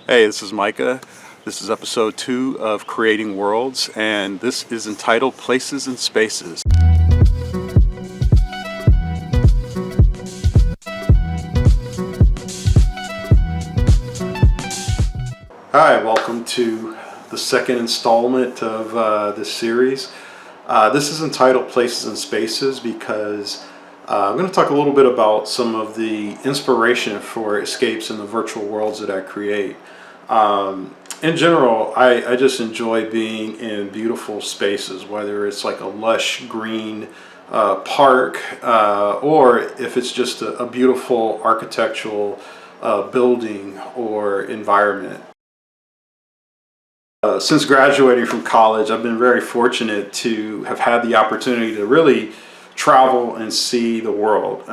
Hey, this is Micah. This is episode 2 of Creating Worlds, and this is entitled Places and Spaces. Hi, welcome to the second installment of this series. This is entitled Places and Spaces because I'm going to talk a little bit about some of the inspiration for escapes in the virtual worlds that I create. In general, I just enjoy being in beautiful spaces, whether it's like a lush green park or if it's just a beautiful architectural building or environment. Since graduating from college, I've been very fortunate to have had the opportunity to really travel and see the world.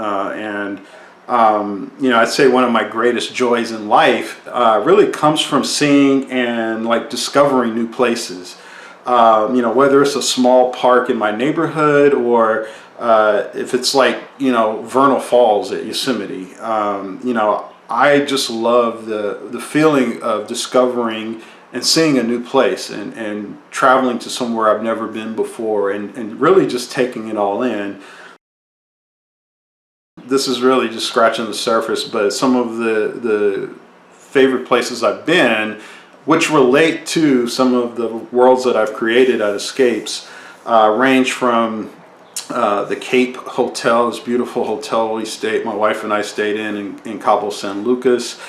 I'd say one of my greatest joys in life really comes from seeing and like discovering new places. Whether it's a small park in my neighborhood or if it's like, Vernal Falls at Yosemite. I just love the feeling of discovering and seeing a new place and traveling to somewhere I've never been before and really just taking it all in. This is really just scratching the surface, but some of the favorite places I've been, which relate to some of the worlds that I've created at Esqapes, range from the Cape Hotel, this beautiful hotel my wife and I stayed in Cabo San Lucas,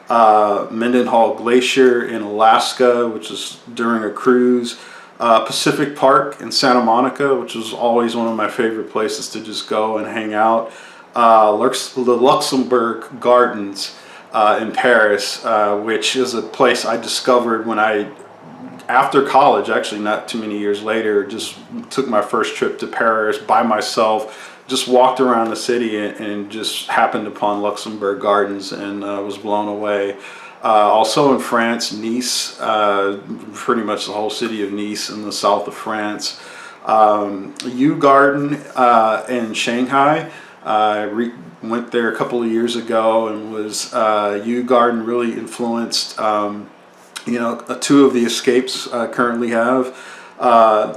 Mendenhall Glacier in Alaska, which is during a cruise, Pacific Park in Santa Monica, which was always one of my favorite places to just go and hang out, the Luxembourg Gardens in Paris, which is a place I discovered after college, actually not too many years later, just took my first trip to Paris by myself. Just walked around the city and just happened upon Luxembourg Gardens and was blown away. Also in France, Nice, pretty much the whole city of Nice in the south of France. Yew Garden in Shanghai. I went there a couple of years ago and Yew Garden really influenced, two of the escapes I currently have.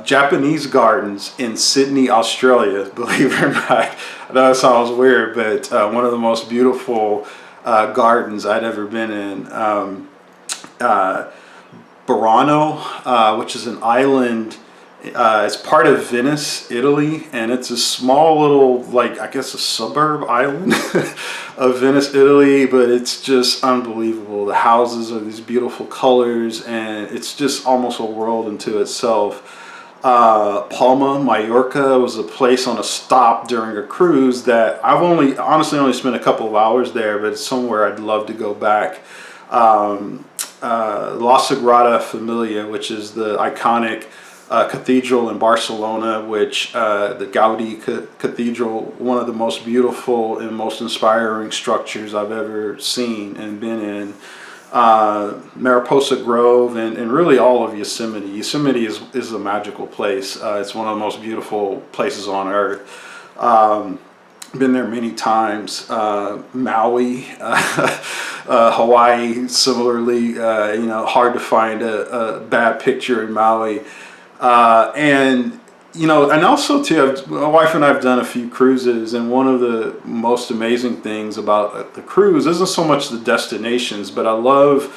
Japanese gardens in Sydney, Australia, believe it or not. I know that sounds weird, but one of the most beautiful gardens I'd ever been in. Burano, which is an island. It's part of Venice, Italy, and it's a small little, a suburb island of Venice, Italy, but it's just unbelievable. The houses are these beautiful colors, and it's just almost a world unto itself. Palma, Mallorca was a place on a stop during a cruise that I've honestly only spent a couple of hours there, but it's somewhere I'd love to go back. La Sagrada Familia, which is the iconic cathedral in Barcelona, which the Gaudi Cathedral, one of the most beautiful and most inspiring structures I've ever seen and been in. Mariposa Grove and really all of Yosemite. Yosemite is a magical place. It's one of the most beautiful places on earth. Been there many times. Maui, Hawaii, similarly, hard to find a bad picture in Maui. And also too, my wife and I have done a few cruises, and one of the most amazing things about the cruise isn't so much the destinations, but I love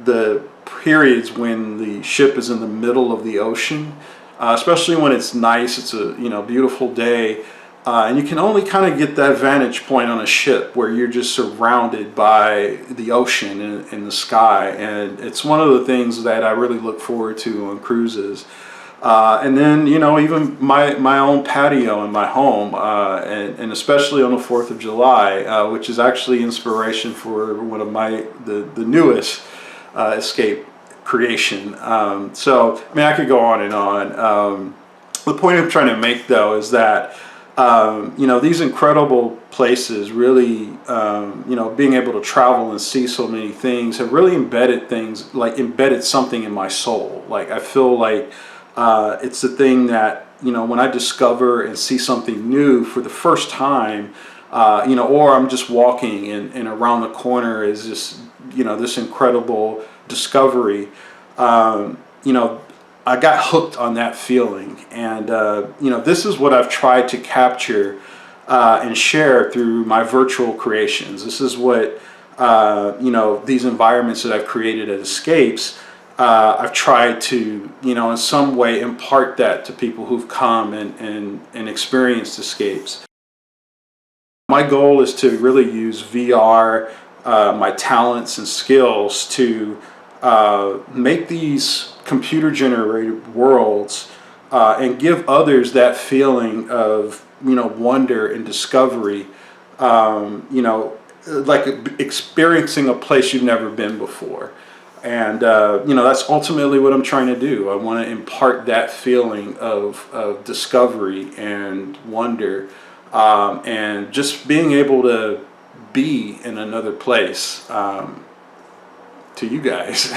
the periods when the ship is in the middle of the ocean, especially when it's nice, it's a beautiful day, and you can only kind of get that vantage point on a ship where you're just surrounded by the ocean and the sky, and it's one of the things that I really look forward to on cruises. And then, even my own patio in my home, and especially on the 4th of July, which is actually inspiration for one of the newest escape creation. I could go on and on. The point I'm trying to make, though, is that, these incredible places really, being able to travel and see so many things have really embedded something in my soul. Like, I feel like it's the thing that, when I discover and see something new for the first time, or I'm just walking and around the corner is just this incredible discovery, I got hooked on that feeling. And, this is what I've tried to capture and share through my virtual creations. This is what, these environments that I've created at Esqapes, I've tried to, in some way impart that to people who've come and experienced Esqapes. My goal is to really use VR, my talents and skills to make these computer generated worlds and give others that feeling of wonder and discovery, like experiencing a place you've never been before. And that's ultimately what I'm trying to do. I want to impart that feeling of discovery and wonder, and just being able to be in another place, to you guys.